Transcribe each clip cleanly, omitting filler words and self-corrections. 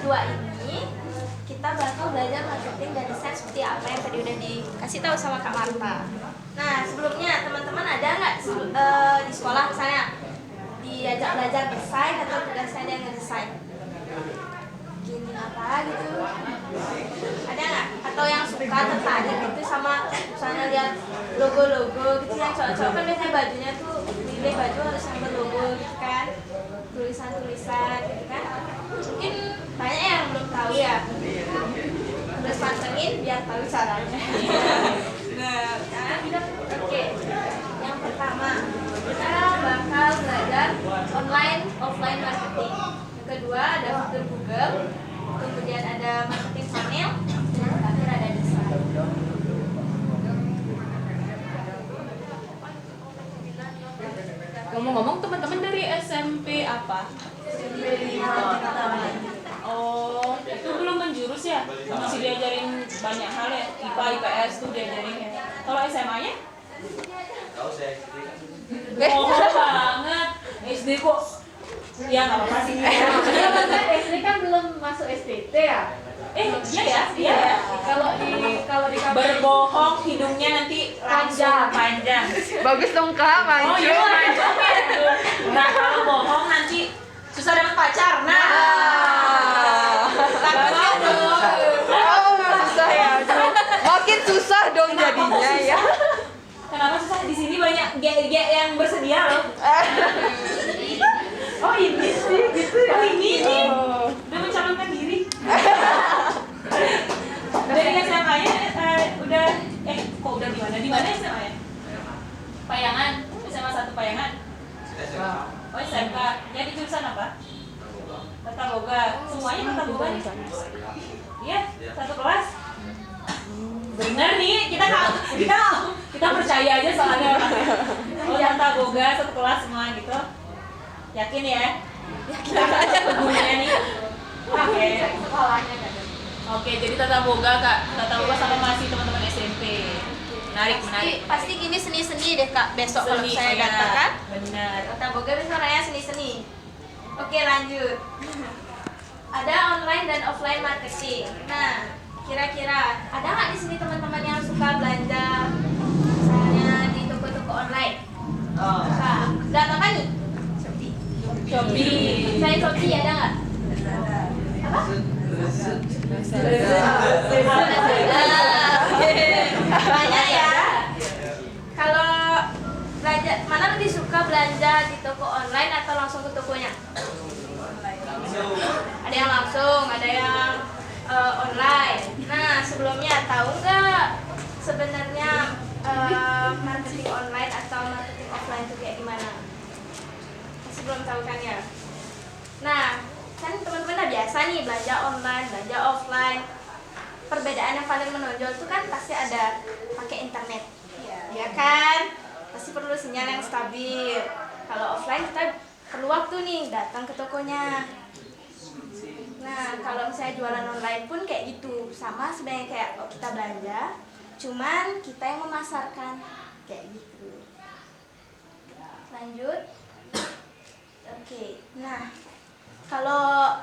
2 ini kita bakal belajar marketing dan desain seperti apa yang tadi udah dikasih tahu sama Kak Marta. Nah, sebelumnya teman-teman ada nggak di sekolah misalnya diajak belajar desain atau tugasnya ada yang ngedesain? Gini apa gitu? Ada nggak? Atau yang suka tertarik gitu sama misalnya lihat logo-logo gitu yang cowok-cowok kan biasanya bajunya tuh milih baju harus yang berlogo gitu kan, tulisan-tulisan gitu kan. Mungkin banyak yang belum tahu ya. Terus pantengin biar tahu caranya. Nah, oke. Yang pertama kita bakal belajar online offline marketing. Yang kedua ada fitur Google, kemudian ada marketing funnel, dan terakhir ada desain. Ngomong-ngomong, teman-teman dari SMP apa? Oh, itu belum menjurus ya? Masih diajarin banyak hal ya? IPA, IPS tuh diajarin ya? Kalau SMA-nya? Oh, banget. SD kok? Ya nggak apa-apa sih. SD kan belum masuk STT ya? Iya ya, iya ya. Kalau di Berbohong hidungnya nanti langsung panjang. Bagus dong Kak, Oh iya, maju. panjang ya. Nah, kalau bohong nanti susah dapat pacar. Nah, tak mau dong. Oh, susah ya. Aduh. Makin susah dong jadinya ya. Kenapa susah? Di sini banyak gek-gek yang bersedia loh. Oh ini sih, gitu ya. Oh ini nih. Udah mencalonkan diri. Dari SMA-nya udah kok udah di mana? Di mana SMA-nya? Payangan, SMA 1 Payangan. Oh SMK. Jadi jurusan apa? Tata Boga. Semuanya Tata Boga nih. Iya, satu kelas. Bener nih, kita percaya aja soalnya orangnya. Oh Tata Boga satu kelas semua gitu. Yakin ya? Yakin aja gurunya nih. Oke. sekolahnya kan. Oke, jadi Tata Boga Kak. Tata Boga sama masih teman-teman SMP. Menarik. Pasti gini seni-seni deh Kak besok kalau Seni, saya iya. katakan. Benar. Kata Boga besok orangnya seni-seni. Oke lanjut. Ada online dan offline marketing. Nah, kira-kira ada nggak di sini teman-teman yang suka belanja misalnya di toko-toko online? Suka. Belanja apa nih? Shopee. Saya Shopee ada nggak? Apa? Banyak ya. Kalau belanja, mana lebih suka belanja di toko online atau langsung ke tokonya? Ada yang langsung, ada yang online. Nah, sebelumnya tahu nggak sebenarnya marketing online atau marketing offline itu kayak gimana? Masih belum tahu kan ya? Nah, kan teman-teman udah biasa nih belanja online, belanja offline. Perbedaan yang paling menonjol itu kan pasti ada pakai internet, ya kan? Pasti perlu sinyal yang stabil. Kalau offline kita perlu waktu nih datang ke tokonya. Nah, kalau misalnya jualan online pun kayak gitu, sama sebenarnya kayak kita belanja, cuman kita yang memasarkan kayak gitu. Lanjut. Oke, nah kalau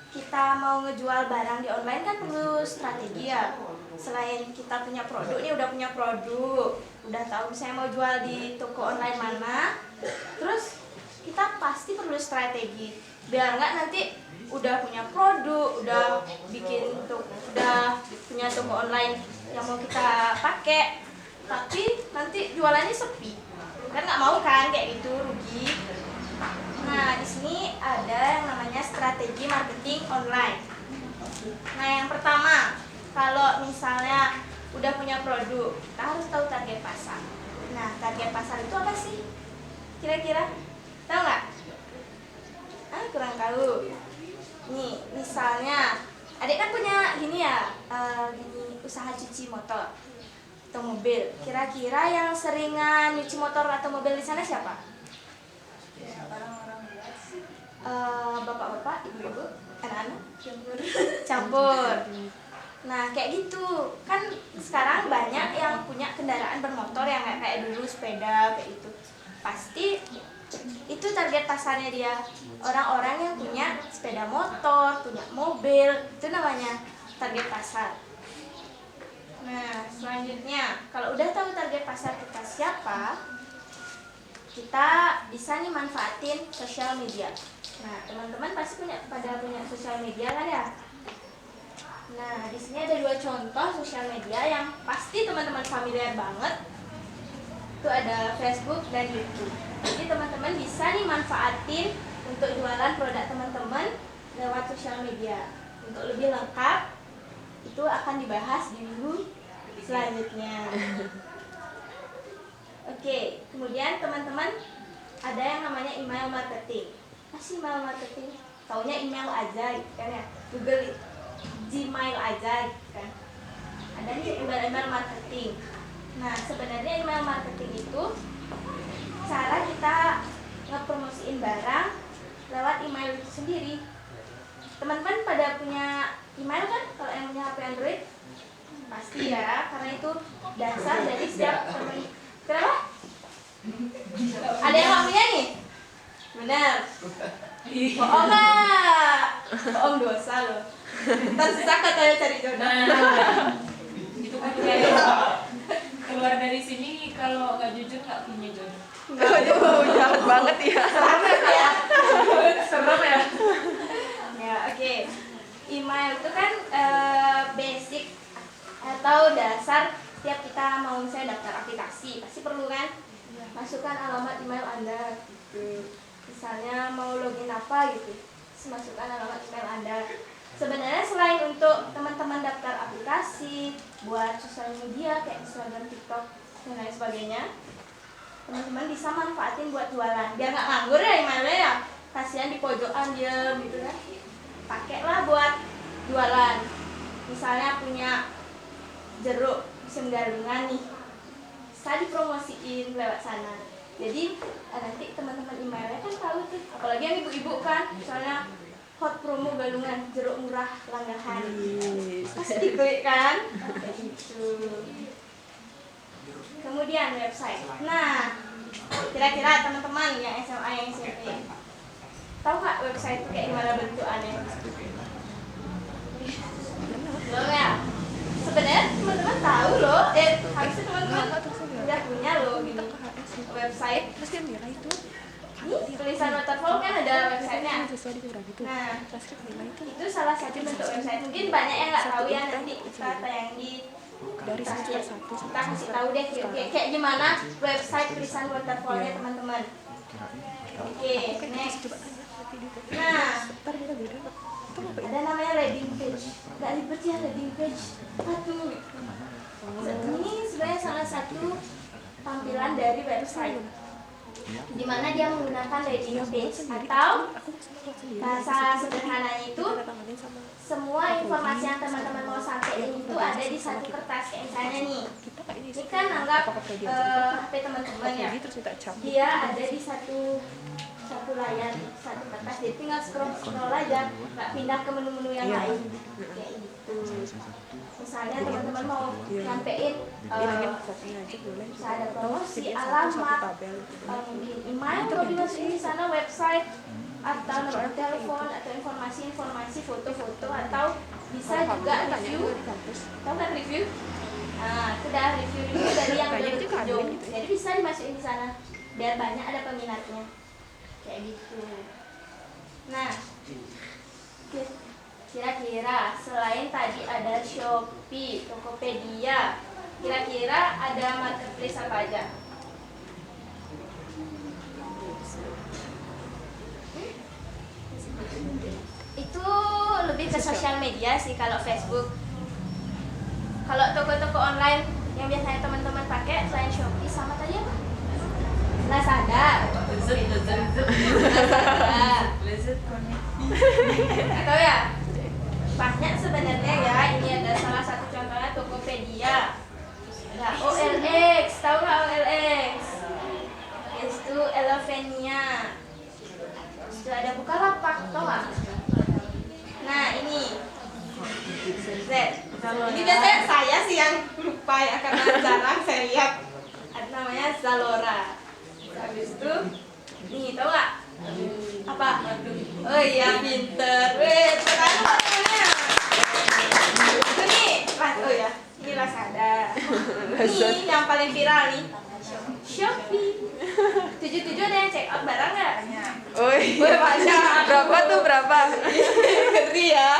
kita mau ngejual barang di online kan perlu strategi ya. Selain kita punya produk nih, udah punya produk, udah tahu misalnya mau jual di toko online mana, terus kita pasti perlu strategi biar nggak nanti udah punya produk, udah punya toko online yang mau kita pakai, tapi nanti jualannya sepi, kan nggak mau kan kayak gitu, rugi. Nah, di sini ada yang namanya strategi marketing online. Nah, yang pertama, kalau misalnya udah punya produk, kita harus tahu target pasar. Nah, target pasar itu apa sih? Kira-kira tahu nggak? Kurang tahu. Nih, misalnya, adik kan punya gini ya, usaha cuci motor atau mobil. Kira-kira yang seringan nyuci motor atau mobil di sana siapa? Bapak-bapak, ibu-ibu, anak-anak, campur. Nah, kayak gitu. Kan sekarang banyak yang punya kendaraan bermotor yang kayak dulu sepeda kayak itu. Pasti Itu target pasarnya dia. Orang-orang yang punya sepeda motor, punya mobil, itu namanya target pasar. Nah, selanjutnya, kalau udah tahu target pasar kita siapa, kita bisa nih manfaatin sosial media. Nah, teman-teman pasti pada punya sosial media kan ya? Nah, di sini ada 2 contoh sosial media yang pasti teman-teman familiar banget. Itu ada Facebook dan YouTube. Jadi teman-teman bisa nih manfaatin untuk jualan produk teman-teman lewat sosial media. Untuk lebih lengkap, itu akan dibahas di minggu selanjutnya. Oke, kemudian teman-teman ada yang namanya email marketing. Apa sih email marketing? Taunya email aja kan ya, Google Gmail aja kan. Ada nih email marketing. Nah, sebenarnya email marketing itu cara kita ngepromosiin barang lewat email itu sendiri. Teman-teman pada punya email kan? Kalau yang punya HP Android pasti ya, karena itu dasar dari setiap teman. Kenapa? Ada yang nggak punya nih? Benar. Bohong nggak? Bohong dosa loh. Ntar susah katanya cari jodoh. Nah, itu kan keluar dari sini kalau nggak jujur nggak punya jodoh. Aduh, jahat banget ya. Selamat ya. Serem ya. Ya, oke. Email itu kan basic atau dasar setiap kita mau misalnya daftar aplikasi, pasti perlu kan? Masukkan alamat email Anda gitu. Misalnya mau login apa gitu, masukkan alamat email Anda. Sebenarnya selain untuk teman-teman daftar aplikasi, buat sosial media kayak Instagram, TikTok, dan lain sebagainya, teman-teman bisa manfaatin buat jualan. Biar nggak nganggur ya emailnya ya, kasihan di pojokan diem gitu kan. Pakailah buat jualan. Misalnya punya jeruk musim galungan nih, bisa dipromosiin lewat sana. Jadi nanti teman-teman emailnya kan tahu tuh, apalagi yang ibu-ibu kan, misalnya hot promo galungan jeruk murah langgahan, pasti diklik kan, kayak gitu. Kemudian website. Nah, kira-kira teman-teman yang SMA yang SMP tahu nggak website itu kayak gimana bentukannya? Belum ya? Sebenarnya teman-teman tahu loh, harusnya teman-teman udah punya loh gitu website. Terus dia nilai itu Ini tulisan waterfall kan ada websitenya. sesuai dengan gitu. Nah, Transkrip nilai itu itu salah satu bentuk website. Mungkin banyak yang nggak tahu ya, nanti kita tayang di dari semester 1 kita sampai kasih semester tahu deh kayak gimana website tulisan waterfallnya teman-teman. Oke, next. Nah, ntar kita beda nggak? Itu apa ya? ada namanya landing page. Nggak ribet ya landing page. Aduh. Ini sebenarnya salah satu tampilan dari website, di mana dia menggunakan landing page atau bahasa sederhananya itu semua informasi yang teman-teman mau sampaikan itu ada di satu kertas. Kayak misalnya nih, ini kan anggap HP teman-teman ya, dia ada di satu layar, satu kertas, jadi tinggal scroll aja, nggak pindah ke menu-menu yang lain kayak gitu. Misalnya teman-teman mau nyampein bisa ada promosi, alamat, mungkin email mau dimasukin di sana, website, atau nomor telepon, atau informasi-informasi, foto-foto, atau bisa juga review. Tahu nggak review? Nah, itu udah review dari yang berkunjung, jadi bisa dimasukin di sana biar banyak ada peminatnya kayak gitu. Nah, kira-kira selain tadi ada Shopee, Tokopedia, kira-kira ada marketplace apa aja? Itu lebih ke sosial media sih kalau Facebook. Kalau toko-toko online yang biasanya teman-teman pakai selain Shopee sama tadi apa? Lazada. Atau ya? Banyak sebenarnya ya. Ini ada salah satu contohnya Tokopedia. Ada OLX, tahu nggak OLX? Itu Elevenia. Itu ada Bukalapak, tahu nggak? Nah ini Z. Ini biasanya saya sih yang lupa ya karena jarang saya lihat. Ada namanya Zalora. Habis itu Nih, tahu nggak? Apa? Oh iya, pinter. Weh, sekarang temennya. Itu nih, oh ya, ini Lazada. Ini yang paling viral nih. Shopee. 77 ada yang check out barang nggak? Oi. Banyak. Berapa tuh berapa? Ngeri ya.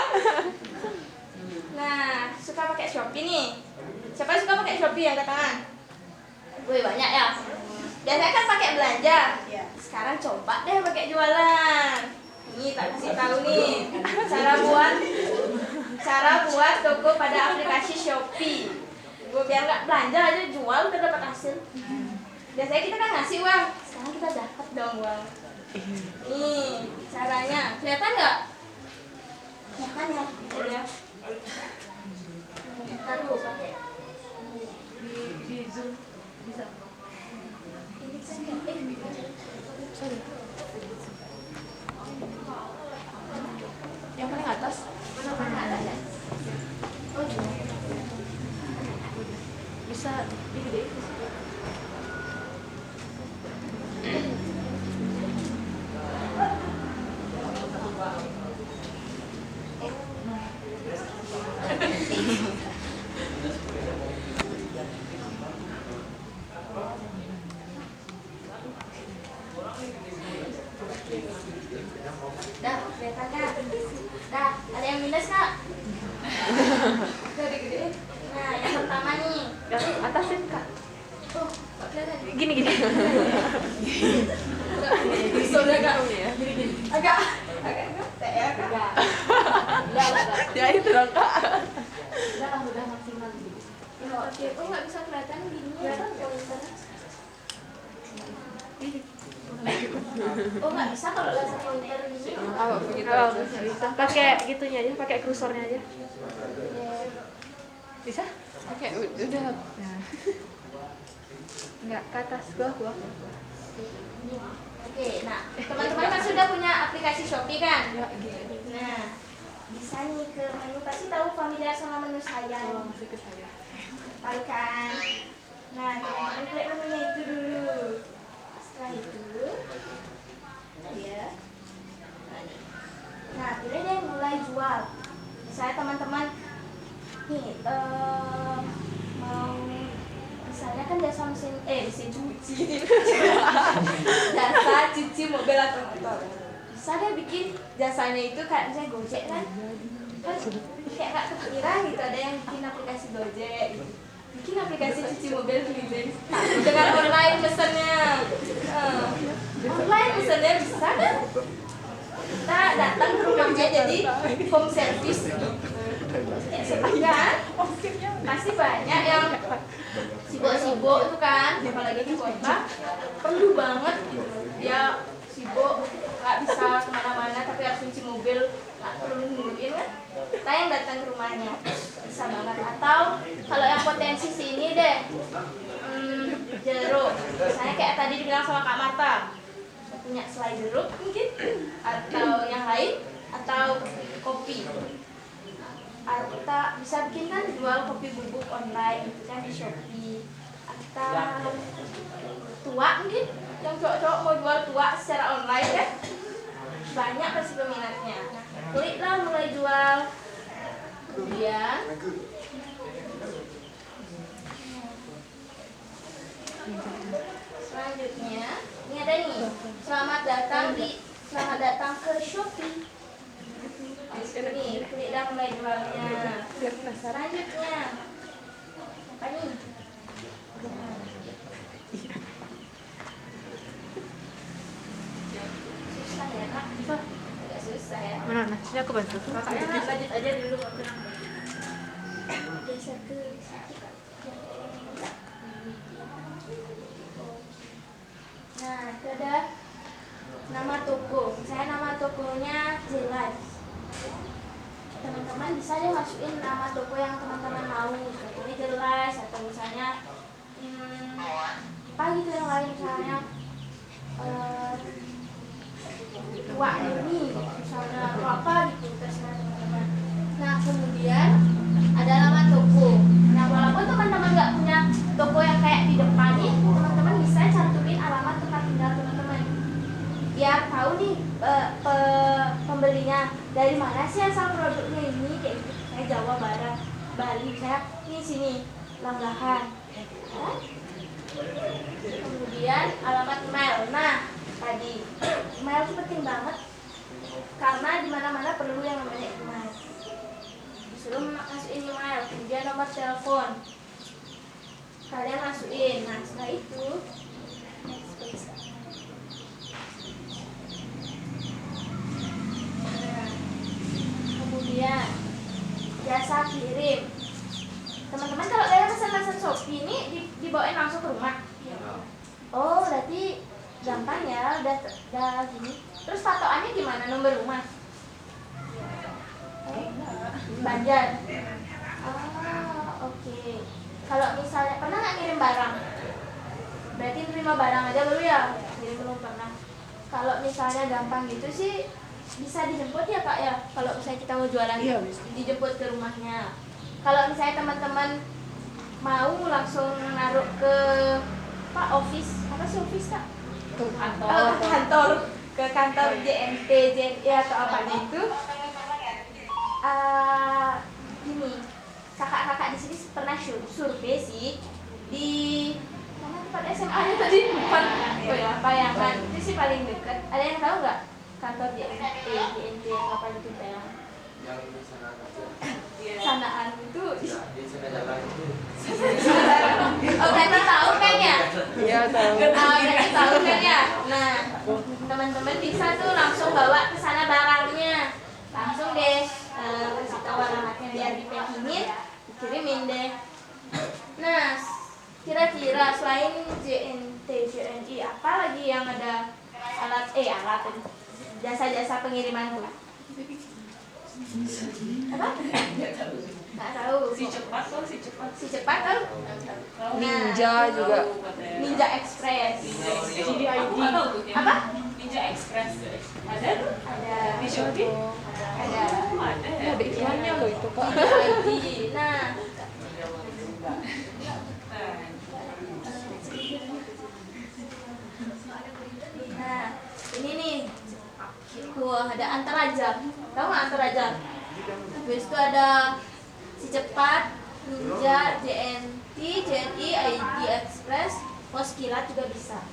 Nah, suka pakai Shopee nih. Siapa yang suka pakai Shopee yang angkat tangan? Wih, banyak ya. Biasanya kan pakai belanja. Sekarang coba deh pakai jualan. Nih, tak kasih tahu nih. Cara buat toko pada aplikasi Shopee. Gue biar nggak belanja aja jual udah dapat hasil. Biasanya kita kan ngasih uang. Sekarang kita dapat dong uang. Nih, caranya. Kelihatan nggak? Kelihatan ya? Udah. Taruh pakai. Di Zoom bisa. Ini kan sorry. Yang paling atas. Mana paling atas ya? Oh, iya. Bisa digede. Dah, kelihatan kan? Dah, ada yang minus nggak? Gede-gede. Nah, yang pertama nih. Yang atasin Kak. Oh, nggak kelihatan. Gini. Sudah nggak? Ya. Agak ngetek ya kak. Ya itu dong Kak. Udah maksimal gitu. Oke, oh nggak bisa kelihatan gini ya? Oh nggak bisa kalau laser pointer gini. Oh, begitu. Oh, bisa. Pakai gitunya aja, pakai kursornya aja. Bisa? Oke, udah. Nah. Enggak, ke atas, gua. Oke, nah teman-teman kan sudah punya aplikasi Shopee kan? Ya, gitu. Nah, bisa nih ke menu, pasti tahu familiar sama menu saya. Masih ke saya. Tahu kan? Nah, teman-teman klik menunya itu dulu. Setelah itu, ya. Nah, pilih deh mulai jual. Misalnya teman-teman nih mau misalnya kan jasa mesin cuci. Jasa cuci mobil atau motor. Bisa deh bikin jasanya itu kayak misalnya Gojek kan kayak gak kepikiran gitu ada yang bikin aplikasi Gojek gitu. Bikin aplikasi cuci mobil keliling dengan online pesannya. Online pesannya bisa kan? Kita datang ke rumahnya jadi home service. Kan? Pasti banyak yang sibuk-sibuk itu kan, apalagi di kota perlu banget gitu. Dia sibuk nggak bisa kemana-mana tapi harus cuci mobil, nggak perlu nungguin kan? Kita yang datang ke rumahnya bisa banget. Atau kalau yang potensi sini deh, jeruk. Misalnya kayak tadi dibilang sama Kak Marta, punya selai jeruk mungkin, atau yang lain, atau kopi. Atau bisa bikin kan jual kopi bubuk online gitu kan di Shopee. Atau tua mungkin, yang cowok-cowok mau jual tua secara online kan banyak pasti peminatnya. Nah, kliklah mulai jual. Kemudian selanjutnya ini ada nih, selamat datang ke Shopee. Ini klik dan mulai jualnya. Selanjutnya apa nih? Susah ya kak? Agak susah ya. Mana? Sini aku bantu. Kakaknya nggak budget aja dulu. Geser ke situ kak. Nah, itu ada nama toko. Saya nama tokonya J-Life. Teman-teman bisa deh masukin nama toko yang teman-teman mau. Contohnya J-Life atau misalnya apa gitu yang lain, misalnya tua ini misalnya atau apa gitu, terserah teman-teman. Nah, kemudian ada nama toko. Nah, walaupun teman-teman nggak punya toko yang kayak di depan nih, teman-teman bisa cantumin alamat tempat tinggal teman-teman. produknya ini kayak gitu, saya Jawa Barat, Bali, saya ini sini Langgahan. Ya. Kemudian alamat email. Nah, tadi email itu penting banget karena di mana-mana perlu yang namanya email. Disuruh masukin email, kemudian nomor telepon. Kalian masukin. Nah, setelah itu next please. Nah, kemudian jasa kirim. Teman-teman kalau kalian pesan-pesan Shopee ini dibawain langsung ke rumah. Oh, berarti gampang ya, udah gini. Terus patokannya gimana? Nomor rumah? Banjar. Oke. Kalau misalnya pernah nggak ngirim barang? Berarti terima barang aja dulu ya? Ngirim belum pernah. Kalau misalnya gampang gitu sih bisa dijemput ya Kak ya? Kalau misalnya kita mau jualan, dijemput ke rumahnya. Kalau misalnya teman-teman mau langsung naruh ke office, apa sih office Kak? Kantor, ke kantor JNT, JNI atau apanya itu. Gini, kakak-kakak di sini pernah survei sih di mana tempat SMA-nya tadi bukan, oh ya Payangan itu sih paling dekat. Ada yang tahu nggak kantor JNT, JNT atau apa itu Payangan? Sanaan itu oh berarti tahu kan ya? Iya tahu. Berarti tahu kan ya? Nah, teman-teman bisa tuh langsung bawa ke sana barangnya, langsung deh kasih tahu alamatnya biar dipakingin, dikirimin deh. Nah, kira-kira selain JNT, JNI apa lagi yang ada alat jasa-jasa pengiriman tuh? Apa? Nggak tahu. Si cepat tuh, si cepat. Si cepat kan? Ninja juga. Ninja Express. Aku nggak tahu tuh. Apa? Ninja Express. Ada tuh? Ada. Di Shopee? Ada. Oh, ada ya? Ada iklannya loh itu Kak. Ninja ID. Nah, ini nih. Wah, ada Antaraja. Tahu nggak Antaraja? Habis itu ada Si Cepat, Ninja, JNT, JNI, ID Express, Pos Kilat juga bisa.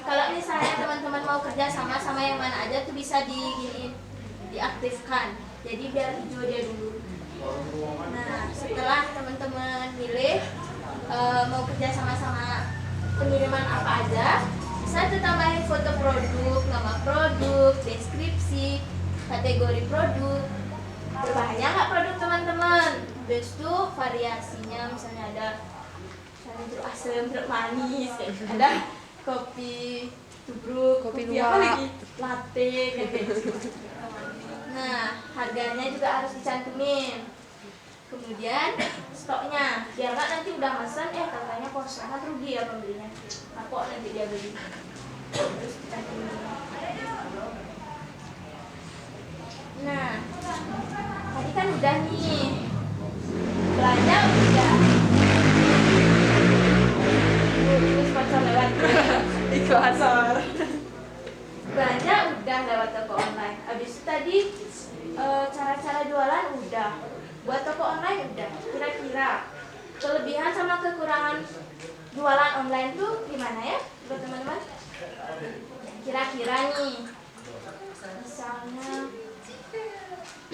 Kalau misalnya teman-teman mau kerja sama yang mana aja tuh bisa diaktifkan. Jadi biar hijau dia dulu. Nah, setelah teman-teman milih mau kerja sama pengiriman apa aja, bisa tuh tambahin foto produk, nama produk, deskripsi, kategori produk, berbahaya nggak produk teman-teman. Terus tuh variasinya misalnya ada jeruk asam, jeruk manis, ada kopi tubruk, Kopi apa luwak, lagi, latte kayak gitu. Nah, harganya juga harus dicantumin. Kemudian stoknya, biar nggak nanti udah mesen, katanya kosong, kan rugi ya pembelinya. Aku nanti dia beli. Terus dicantumin. Nah, tadi kan udah nih belanja udah. Ini sponsor lewat. Iklan. Belanja udah lewat toko online. Habis itu tadi cara-cara jualan udah. Buat toko online udah. Kira-kira kelebihan sama kekurangan jualan online tuh gimana ya buat teman-teman? Kira-kira nih, misalnya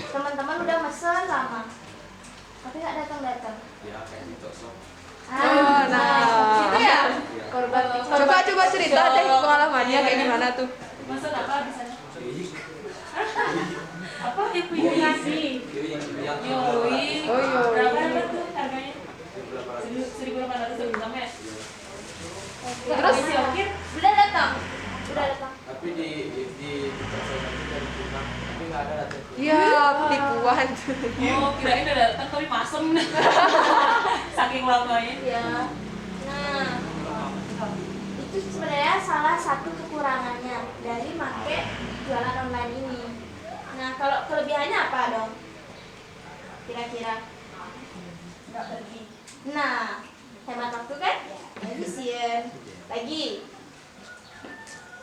teman-teman udah mesen lama, tapi nggak datang-datang. Gitu ya. Korban. Coba cerita deh pengalamannya kayak gimana tuh. Maksud apa di sana? Apa itu nasi? Yoi. Oh, yoi. Berapa tuh harganya? 1.800 sama ya? Terus Si Okir udah datang. Tapi di tapi nggak ada datang. Iya, penipuan. oh kirain udah datang tapi masem. Saking lamanya. Ya. Nah, itu sebenarnya salah satu kekurangannya dari make jualan online ini. Nah, kalau kelebihannya apa dong? Kira-kira? Nggak pergi. Nah, hemat waktu kan? Efisien. Lagi,